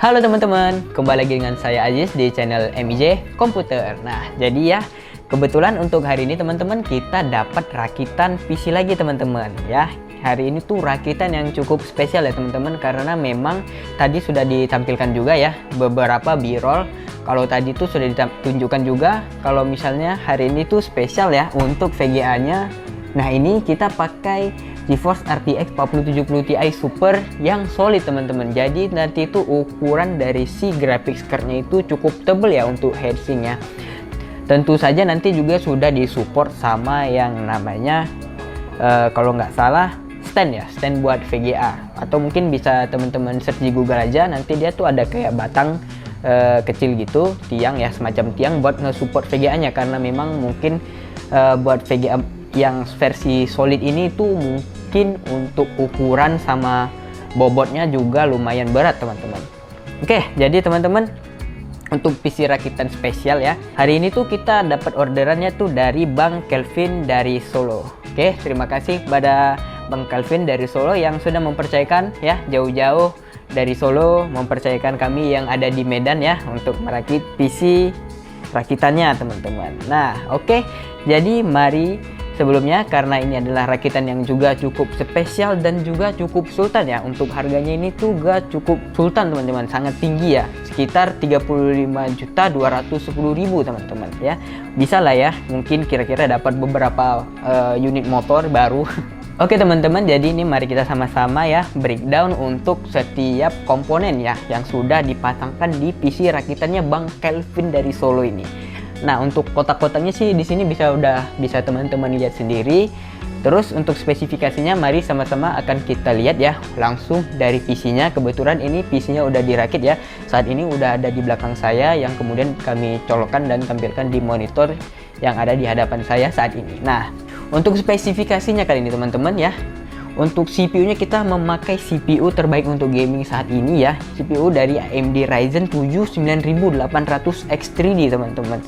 Halo teman-teman, kembali lagi dengan saya Aziz di channel MIJ Komputer. Nah, jadi ya, kebetulan untuk hari ini teman-teman kita dapat rakitan PC lagi teman-teman ya. Hari ini tuh rakitan yang cukup spesial ya teman-teman, karena memang tadi sudah ditampilkan juga ya beberapa b-roll. Kalau tadi tuh sudah ditunjukkan juga kalau misalnya hari ini tuh spesial ya untuk VGA-nya. Nah, ini kita pakai GeForce RTX 4070 Ti Super yang solid teman-teman. Jadi nanti itu ukuran dari si graphics card-nya itu cukup tebal ya untuk heatsink-nya. Tentu saja nanti juga sudah disupport sama yang namanya kalau nggak salah stand ya, stand buat VGA. Atau mungkin bisa teman-teman search di Google aja, nanti dia tuh ada kayak batang kecil gitu, tiang ya, semacam tiang buat nge-support VGA-nya, karena memang mungkin buat VGA yang versi solid ini tuh mungkin untuk ukuran sama bobotnya juga lumayan berat teman-teman. Oke, jadi teman-teman untuk PC rakitan spesial ya, hari ini tuh kita dapat orderannya tuh dari Bang Kelvin dari Solo. Oke, terima kasih pada Bang Kelvin dari Solo yang sudah mempercayakan ya jauh-jauh dari Solo, mempercayakan kami yang ada di Medan ya untuk merakit PC rakitannya teman-teman. Nah, oke, jadi mari sebelumnya, karena ini adalah rakitan yang juga cukup spesial dan juga cukup sultan ya, untuk harganya ini juga cukup sultan teman-teman, sangat tinggi ya, sekitar 35.210.000 teman-teman ya. Bisa lah ya, mungkin kira-kira dapat beberapa unit motor baru. Oke teman-teman, jadi ini mari kita sama-sama ya breakdown untuk setiap komponen ya yang sudah dipasangkan di PC rakitannya Bang Kelvin dari Solo ini. Nah, untuk kotak-kotaknya sih di sini bisa teman-teman lihat sendiri. Terus untuk spesifikasinya mari sama-sama akan kita lihat ya langsung dari PC-nya. Kebetulan ini PC-nya udah dirakit ya. Saat ini udah ada di belakang saya yang kemudian kami colokkan dan tampilkan di monitor yang ada di hadapan saya saat ini. Nah, untuk spesifikasinya kali ini teman-teman ya. Untuk CPU-nya kita memakai CPU terbaik untuk gaming saat ini ya. CPU dari AMD Ryzen 7 9800 X3D teman-teman.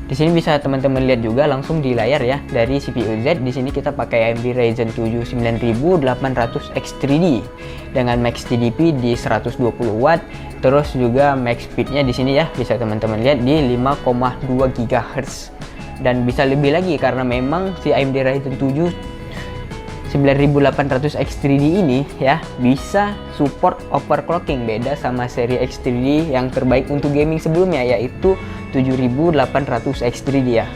Di sini bisa teman-teman lihat juga langsung di layar ya dari CPU Z. Di sini kita pakai AMD Ryzen 7 9800 X3D dengan max TDP di 120 watt. Terus juga max speed-nya di sini ya bisa teman-teman lihat di 5,2 GHz. Dan bisa lebih lagi karena memang si AMD Ryzen 7 9800 X3D ini ya bisa support overclocking, beda sama seri X3D yang terbaik untuk gaming sebelumnya yaitu 7800 X3D ya.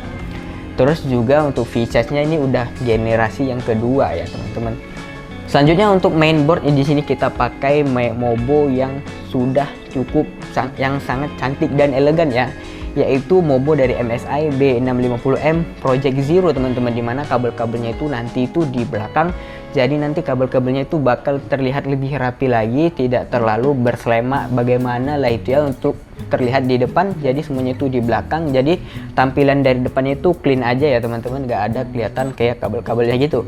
Terus juga untuk features-nya ini udah generasi yang kedua ya teman-teman. Selanjutnya untuk mainboard di sini kita pakai Mobo yang sudah cukup yang sangat cantik dan elegan ya, yaitu Mobo dari MSI B650M Project Zero teman-teman, dimana kabel-kabelnya itu nanti itu di belakang, jadi nanti kabel-kabelnya itu bakal terlihat lebih rapi lagi, tidak terlalu berselema bagaimana lah itu ya untuk terlihat di depan. Jadi semuanya itu di belakang, jadi tampilan dari depannya itu clean aja ya teman-teman, nggak ada kelihatan kayak kabel-kabelnya gitu.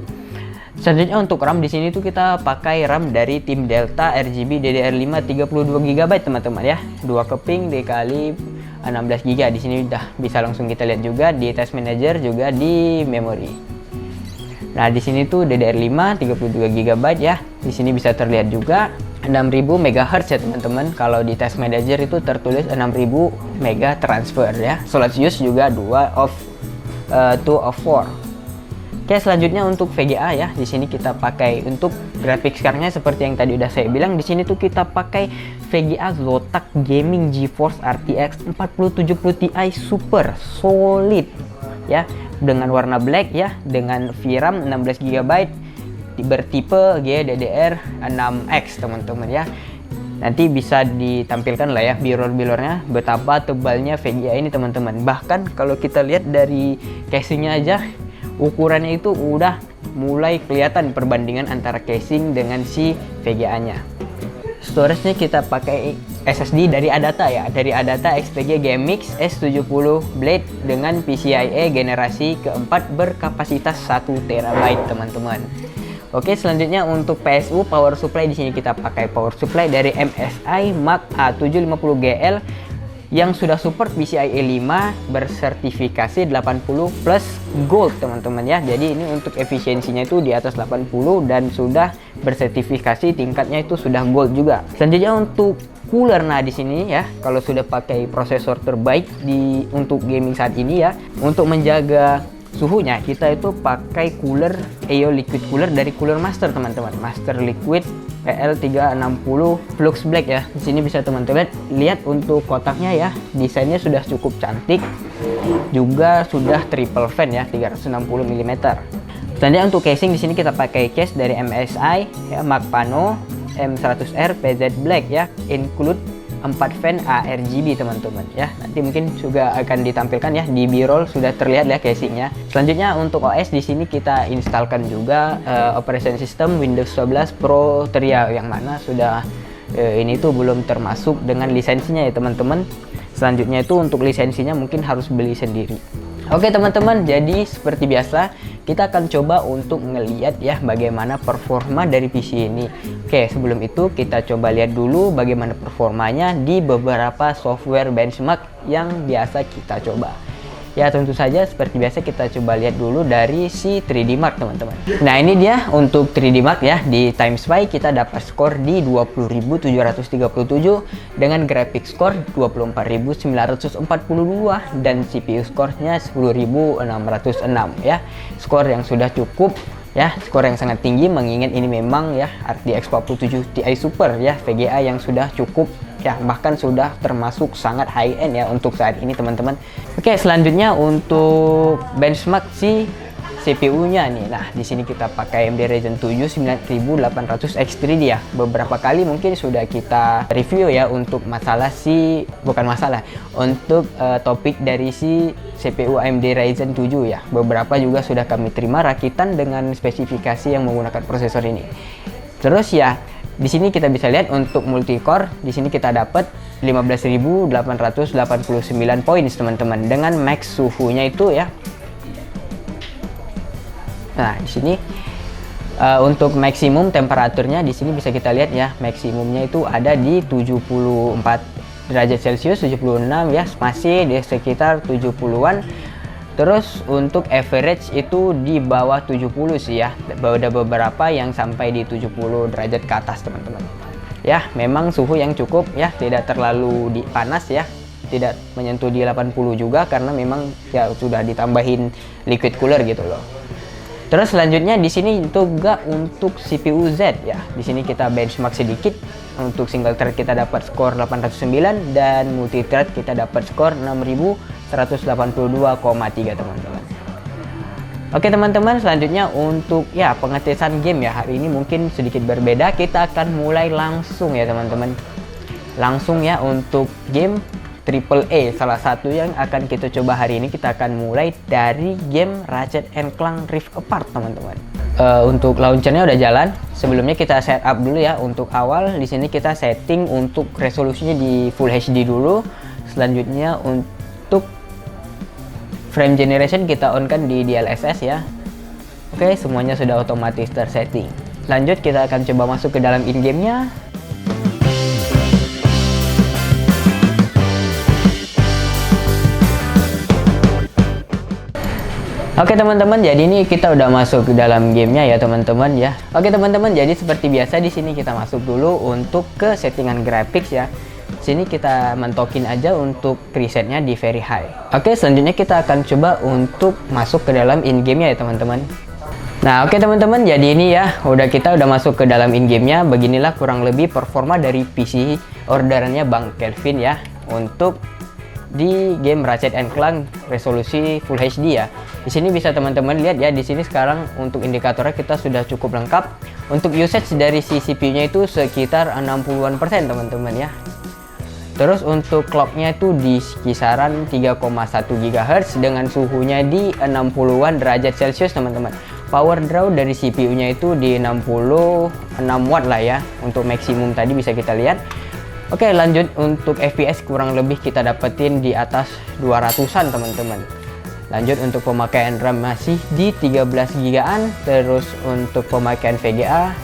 Selanjutnya untuk RAM di sini tuh kita pakai RAM dari tim Delta RGB DDR5 32 GB teman-teman ya, 2 keping dikali 16 GB. Di sini udah bisa langsung kita lihat juga di Task Manager juga di memori. Nah, di sini tuh DDR5 32 GB ya. Di sini bisa terlihat juga 6000 MHz ya teman-teman. Kalau di Task Manager itu tertulis 6000 MB transfer ya. Slot use juga 2 of 4. Oke, selanjutnya untuk VGA ya. Di sini kita pakai untuk graphics card-nya seperti yang tadi udah saya bilang. Di sini tuh kita pakai VGA Zotac Gaming GeForce RTX 4070 Ti Super solid ya, dengan warna black ya, dengan VRAM 16 GB bertipe GDDR6X teman-teman ya. Nanti bisa ditampilkan lah ya b-roll-nya betapa tebalnya VGA ini teman-teman. Bahkan kalau kita lihat dari casingnya aja, ukurannya itu udah mulai kelihatan perbandingan antara casing dengan si VGA-nya. Storage-nya kita pakai SSD dari Adata ya, dari Adata XPG GameMix S70 Blade dengan PCIe generasi keempat berkapasitas 1 TB teman-teman. Oke, selanjutnya untuk PSU power supply di sini kita pakai power supply dari MSI Mark A750GL yang sudah support PCIe 5 bersertifikasi 80 plus gold teman-teman ya. Jadi ini untuk efisiensinya itu di atas 80 dan sudah bersertifikasi tingkatnya itu sudah gold juga. Selanjutnya untuk cooler, nah di sini ya kalau sudah pakai prosesor terbaik untuk gaming saat ini ya, untuk menjaga suhunya kita itu pakai cooler EO Liquid Cooler dari Cooler Master teman-teman, Master Liquid PL360 Flux Black ya. Di sini bisa teman-teman lihat untuk kotaknya ya, desainnya sudah cukup cantik, juga sudah triple fan ya, 360 mm. Selanjutnya untuk casing di sini kita pakai case dari MSI ya, Magpano M100R PZ Black ya, include 4 fan ARGB teman-teman ya. Nanti mungkin juga akan ditampilkan ya di B-roll, sudah terlihat ya casingnya. Selanjutnya untuk OS di sini kita instalkan juga operation system Windows 11 Pro Tria, yang mana sudah ini tuh belum termasuk dengan lisensinya ya teman-teman. Selanjutnya itu untuk lisensinya mungkin harus beli sendiri. Oke teman-teman, jadi seperti biasa kita akan coba untuk ngelihat ya bagaimana performa dari PC ini. Oke, sebelum itu kita coba lihat dulu bagaimana performanya di beberapa software benchmark yang biasa kita coba. Ya tentu saja seperti biasa kita coba lihat dulu dari si 3D Mark teman-teman. Nah ini dia untuk 3D Mark ya, di TimeSpy kita dapat skor di 20.737 dengan graphic score 24.942 dan CPU skornya 10.606 ya. Skor yang sudah cukup ya, skor yang sangat tinggi mengingat ini memang ya RTX 47 Ti Super ya, VGA yang sudah cukup ya, bahkan sudah termasuk sangat high end ya untuk saat ini teman-teman. Oke, selanjutnya untuk benchmark si CPU-nya nih. Nah, di sini kita pakai AMD Ryzen 7 9800 X3D ya. Beberapa kali mungkin sudah kita review ya untuk masalah untuk topik dari si CPU AMD Ryzen 7 ya. Beberapa juga sudah kami terima rakitan dengan spesifikasi yang menggunakan prosesor ini. Terus ya, di sini kita bisa lihat untuk multi-core, di sini kita dapat 15.889 poin teman-teman dengan max suhunya itu ya. Nah, di sini untuk maksimum temperaturnya di sini bisa kita lihat ya, maksimumnya itu ada di 74 derajat Celcius, 76 ya, masih di sekitar 70-an. Terus untuk average itu di bawah 70 sih ya. Ada beberapa yang sampai di 70 derajat ke atas teman-teman. Ya, memang suhu yang cukup ya, tidak terlalu panas ya. Tidak menyentuh di 80 juga karena memang ya sudah ditambahin liquid cooler gitu loh. Terus selanjutnya di sini juga untuk CPU Z ya. Di sini kita benchmark sedikit. Untuk single thread kita dapat skor 809 dan multi thread kita dapat skor 6182,3 teman-teman. Oke teman-teman, selanjutnya untuk ya pengetesan game ya, hari ini mungkin sedikit berbeda. Kita akan mulai langsung ya teman-teman. Langsung ya untuk game AAA, salah satu yang akan kita coba hari ini. Kita akan mulai dari game Ratchet & Clank Rift Apart teman-teman. Untuk launchernya udah jalan. Sebelumnya kita setup dulu ya. Untuk awal di sini kita setting untuk resolusinya di Full HD dulu. Selanjutnya untuk frame generation kita on kan di DLSS ya. Oke, semuanya sudah otomatis tersetting. Lanjut kita akan coba masuk ke dalam in-game-nya. Oke teman-teman, jadi ini kita udah masuk ke dalam gamenya ya teman-teman ya. Oke teman-teman, jadi seperti biasa di sini kita masuk dulu untuk ke settingan graphics ya. Sini kita mentokin aja untuk presetnya di very high. Oke, selanjutnya kita akan coba untuk masuk ke dalam in-game-nya ya teman-teman. Nah oke teman-teman, jadi ini ya kita udah masuk ke dalam in-game-nya. Beginilah kurang lebih performa dari PC orderannya Bang Kelvin ya untuk di game Ratchet & Clank resolusi Full HD ya. Di sini bisa teman-teman lihat ya, di sini sekarang untuk indikatornya kita sudah cukup lengkap. Untuk usage dari si CPU-nya itu sekitar 60-an persen teman-teman ya. Terus untuk clocknya itu di kisaran 3,1 GHz dengan suhunya di 60-an derajat Celcius teman-teman. Power draw dari CPU-nya itu di 66 watt lah ya. Untuk maksimum tadi bisa kita lihat. Oke, lanjut untuk FPS kurang lebih kita dapetin di atas 200-an teman-teman. Lanjut untuk pemakaian RAM masih di 13 GB-an. Terus untuk pemakaian VGA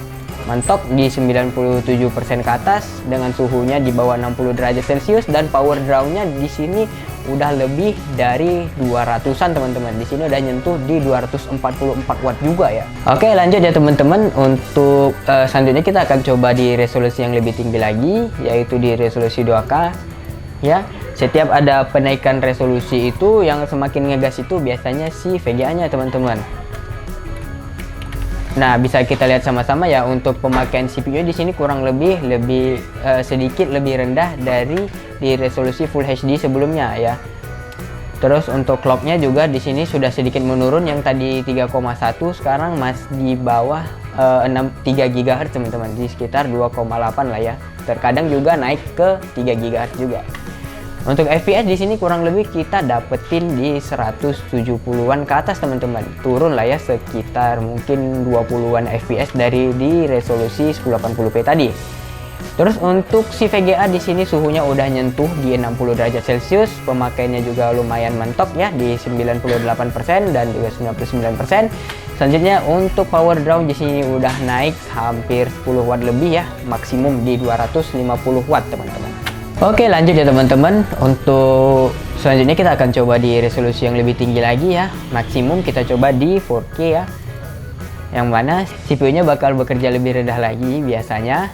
mentok di 97% ke atas dengan suhunya di bawah 60 derajat Celcius, dan power draw-nya di sini udah lebih dari 200-an teman-teman. Di sini udah nyentuh di 244 watt juga ya. Oke, lanjut ya teman-teman. Untuk selanjutnya kita akan coba di resolusi yang lebih tinggi lagi, yaitu di resolusi 2K ya. Setiap ada penaikan resolusi itu yang semakin ngegas itu biasanya si VGA-nya teman-teman. Nah, bisa kita lihat sama-sama ya, untuk pemakaian CPU di sini kurang lebih sedikit lebih rendah dari di resolusi Full HD sebelumnya ya. Terus untuk clocknya juga di sini sudah sedikit menurun, yang tadi 3,1 sekarang masih di bawah 3 GHz teman-teman, di sekitar 2,8 lah ya. Terkadang juga naik ke 3 GHz juga. Untuk FPS di sini kurang lebih kita dapetin di 170-an ke atas teman-teman. Turun lah ya sekitar mungkin 20-an FPS dari di resolusi 1080p tadi. Terus untuk si VGA di sini suhunya udah nyentuh di 60 derajat Celcius, pemakaiannya juga lumayan mentok ya di 98% dan juga 99%. Selanjutnya untuk power draw di sini udah naik hampir 10 watt lebih ya, maksimum di 250 watt teman-teman. Oke, lanjut ya teman-teman. Untuk selanjutnya kita akan coba di resolusi yang lebih tinggi lagi ya. Maksimum kita coba di 4K ya. Yang mana CPU-nya bakal bekerja lebih rendah lagi biasanya.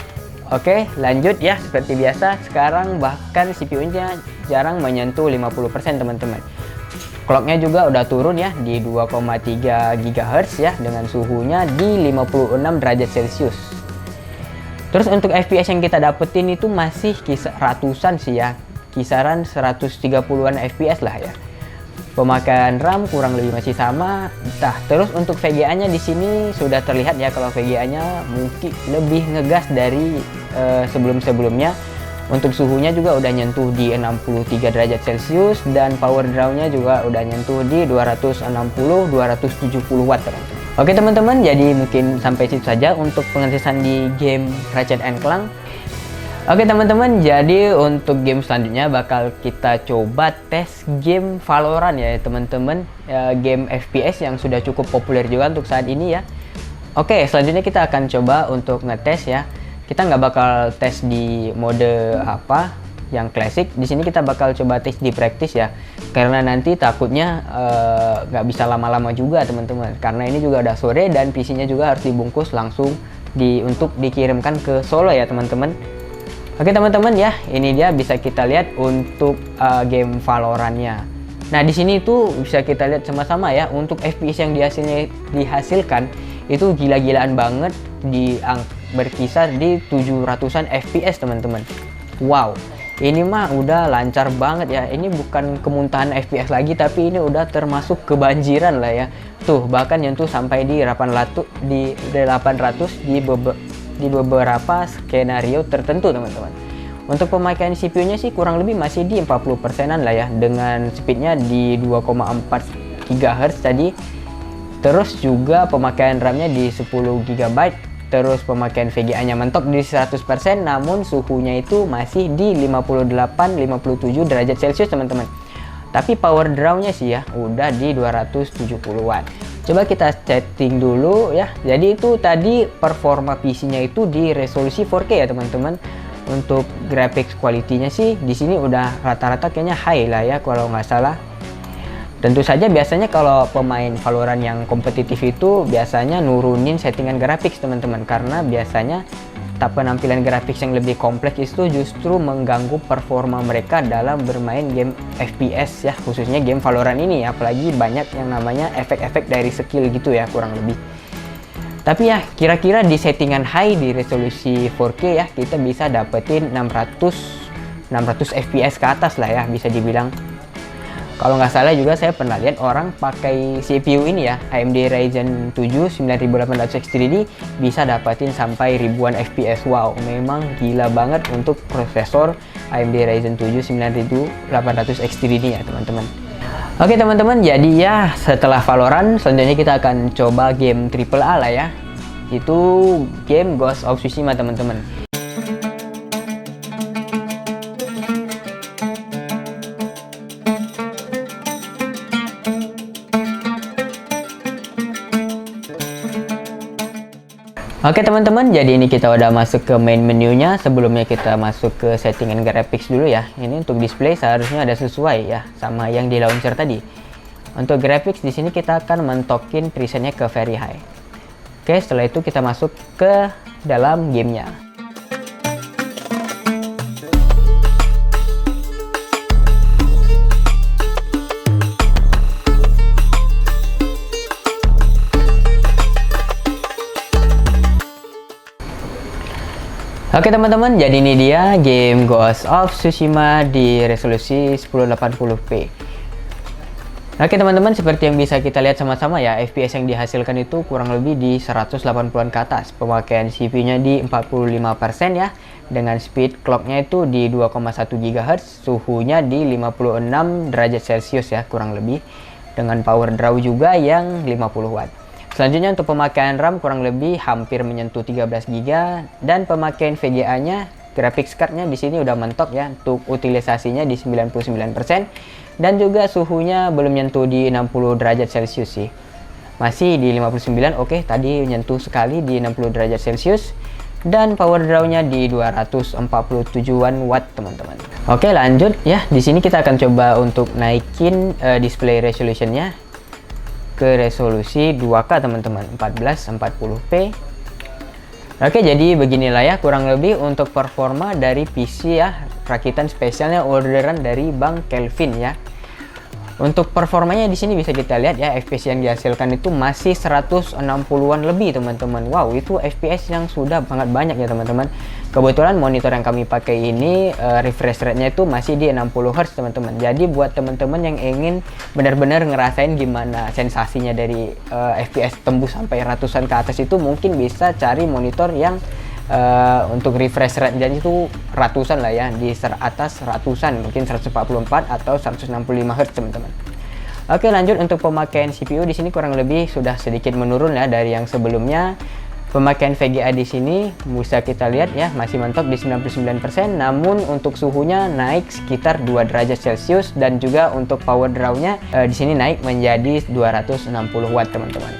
Oke, lanjut ya. Seperti biasa, sekarang bahkan CPU-nya jarang menyentuh 50% teman-teman. Clock-nya juga udah turun ya di 2,3 GHz ya, dengan suhunya di 56 derajat Celcius. Terus untuk FPS yang kita dapetin itu masih ratusan sih ya, kisaran 130-an FPS lah ya. Pemakaian RAM kurang lebih masih sama. Nah, terus untuk VGA-nya di sini sudah terlihat ya, kalau VGA-nya mungkin lebih ngegas dari sebelum-sebelumnya. Untuk suhunya juga udah nyentuh di 63 derajat Celcius, dan power draw-nya juga udah nyentuh di 260-270 watt teman-teman. Oke teman-teman, jadi mungkin sampai situ saja untuk pengetesan di game Ratchet & Clank. Oke teman-teman, jadi untuk game selanjutnya bakal kita coba tes game Valorant ya teman-teman, game FPS yang sudah cukup populer juga untuk saat ini ya. Oke, selanjutnya kita akan coba untuk ngetes ya. Kita nggak bakal tes di mode apa yang klasik. Di sini kita bakal coba tes di practice ya, karena nanti takutnya nggak bisa lama-lama juga teman-teman, karena ini juga udah sore dan PC-nya juga harus dibungkus langsung untuk dikirimkan ke Solo ya teman-teman. Oke teman-teman ya, ini dia bisa kita lihat untuk game Valorant-nya. Nah, di sini tuh bisa kita lihat sama-sama ya, untuk FPS yang dihasilkan itu gila-gilaan banget, berkisar di 700-an FPS teman-teman. Wow, ini mah udah lancar banget ya. Ini bukan kemuntahan FPS lagi, tapi ini udah termasuk kebanjiran lah ya. Tuh, bahkan nyentuh sampai di 800 di beberapa skenario tertentu teman-teman. Untuk pemakaian CPU-nya sih kurang lebih masih di 40%-an lah ya, dengan speednya di 2,4 GHz tadi. Terus juga pemakaian RAM-nya di 10 GB. Terus pemakaian VGA-nya mentok di 100%, namun suhunya itu masih di 58-57 derajat Celcius teman-teman. Tapi power draw-nya sih ya udah di 270-an. Coba kita setting dulu ya. Jadi itu tadi performa PC-nya itu di resolusi 4K ya teman-teman. Untuk graphics quality-nya sih di sini udah rata-rata kayaknya high lah ya kalau nggak salah. Tentu saja biasanya kalau pemain Valorant yang kompetitif itu biasanya nurunin settingan grafik teman-teman, karena biasanya penampilan grafik yang lebih kompleks itu justru mengganggu performa mereka dalam bermain game FPS ya, khususnya game Valorant ini, apalagi banyak yang namanya efek-efek dari skill gitu ya kurang lebih. Tapi ya kira-kira di settingan high di resolusi 4K ya kita bisa dapetin 600 FPS ke atas lah ya bisa dibilang. Kalau nggak salah juga saya pernah lihat orang pakai CPU ini ya, AMD Ryzen 7 9800X3D bisa dapatin sampai ribuan FPS. Wow, memang gila banget untuk prosesor AMD Ryzen 7 9800X3D ya teman-teman. Oke teman-teman, jadi ya setelah Valorant selanjutnya kita akan coba game AAA lah ya, itu game Ghost of Tsushima teman-teman. Oke teman-teman, jadi ini kita udah masuk ke main menunya. Sebelumnya kita masuk ke settingan graphics dulu ya. Ini untuk display seharusnya ada sesuai ya sama yang di launcher tadi. Untuk graphics di sini kita akan mentokin presetnya ke very high. Oke, setelah itu kita masuk ke dalam gamenya. Oke teman-teman, jadi ini dia game Ghost of Tsushima di resolusi 1080p. Oke teman-teman, seperti yang bisa kita lihat sama-sama ya, FPS yang dihasilkan itu kurang lebih di 180-an ke atas. Pemakaian CPU-nya di 45% ya, dengan speed clock-nya itu di 2,1 GHz, suhunya di 56 derajat Celcius ya, kurang lebih. Dengan power draw juga yang 50 watt. Selanjutnya untuk pemakaian RAM kurang lebih hampir menyentuh 13 GB dan pemakaian VGA-nya, graphics card-nya di sini udah mentok ya, untuk utilisasinya di 99% dan juga suhunya belum menyentuh di 60 derajat Celcius sih. Masih di 59, oke, tadi menyentuh sekali di 60 derajat Celcius dan power draw-nya di 247-an watt teman-teman. Oke, lanjut ya. Di sini kita akan coba untuk naikin display resolution-nya ke resolusi 2K teman-teman, 1440p. Oke, jadi beginilah ya kurang lebih untuk performa dari PC ya, rakitan spesialnya orderan dari Bang Kelvin ya. Untuk performanya di sini bisa kita lihat ya, FPS yang dihasilkan itu masih 160-an lebih teman-teman. Wow, itu FPS yang sudah sangat banyak ya teman-teman. Kebetulan monitor yang kami pakai ini refresh rate-nya itu masih di 60 Hz teman-teman. Jadi buat teman-teman yang ingin benar-benar ngerasain gimana sensasinya dari FPS tembus sampai ratusan ke atas itu, mungkin bisa cari monitor yang untuk refresh rate jadi itu ratusan lah ya, di atas ratusan, mungkin 144 atau 165 Hz teman-teman. Oke, lanjut untuk pemakaian CPU di sini kurang lebih sudah sedikit menurun ya dari yang sebelumnya. Pemakaian VGA di sini bisa kita lihat ya, masih mentok di 99%, namun untuk suhunya naik sekitar 2 derajat Celcius dan juga untuk power draw-nya di sini naik menjadi 260 watt teman-teman.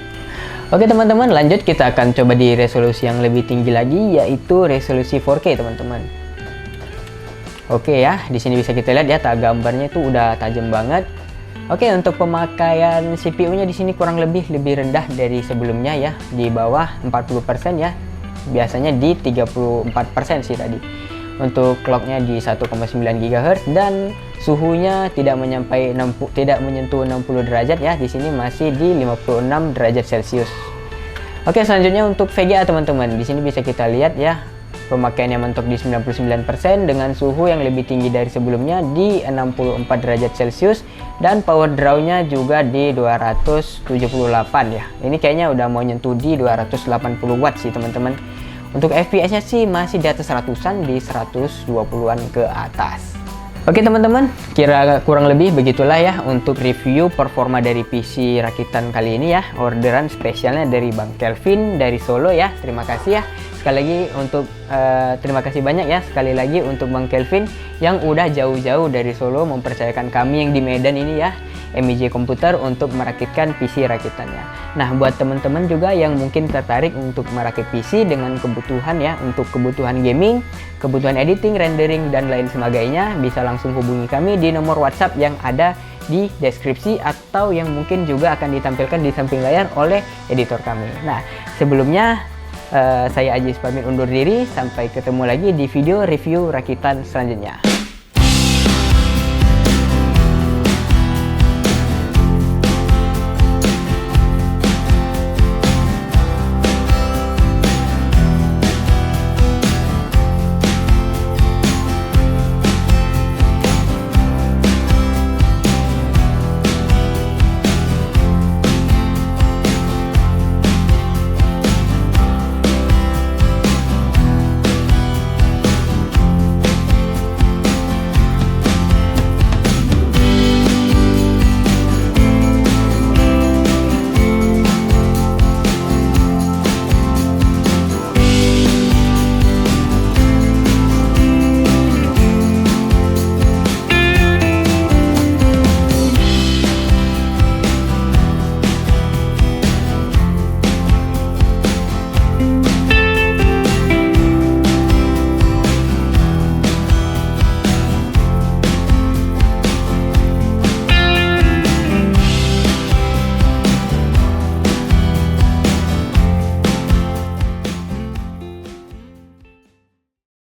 Oke teman-teman, lanjut kita akan coba di resolusi yang lebih tinggi lagi, yaitu resolusi 4K teman-teman. Oke ya, di sini bisa kita lihat ya, gambarnya itu udah tajam banget. Oke, untuk pemakaian CPU-nya di sini kurang lebih rendah dari sebelumnya ya, di bawah 40% ya. Biasanya di 34% sih tadi. Untuk clock-nya di 1,9 GHz dan suhunya tidak menyentuh 60 derajat ya. Di sini masih di 56 derajat Celcius. Oke, selanjutnya untuk VGA teman-teman. Di sini bisa kita lihat ya, pemakaiannya mentok di 99% dengan suhu yang lebih tinggi dari sebelumnya di 64 derajat Celcius dan power draw-nya juga di 278 ya. Ini kayaknya udah mau nyentuh di 280 watt sih teman-teman. Untuk FPS-nya sih masih di atas ratusan, di 120-an ke atas. Oke teman-teman, kira kurang lebih begitulah ya untuk review performa dari PC rakitan kali ini ya, orderan spesialnya dari Bang Kelvin dari Solo ya. Terima kasih ya sekali lagi untuk terima kasih banyak ya sekali lagi untuk Bang Kelvin yang udah jauh-jauh dari Solo mempercayakan kami yang di Medan ini ya, MIJ Komputer, untuk merakitkan PC rakitannya. Nah, buat teman-teman juga yang mungkin tertarik untuk merakit PC dengan kebutuhan ya, untuk kebutuhan gaming, kebutuhan editing, rendering, dan lain sebagainya, bisa langsung hubungi kami di nomor WhatsApp yang ada di deskripsi atau yang mungkin juga akan ditampilkan di samping layar oleh editor kami. Nah, sebelumnya saya Ajis pamit undur diri, sampai ketemu lagi di video review rakitan selanjutnya.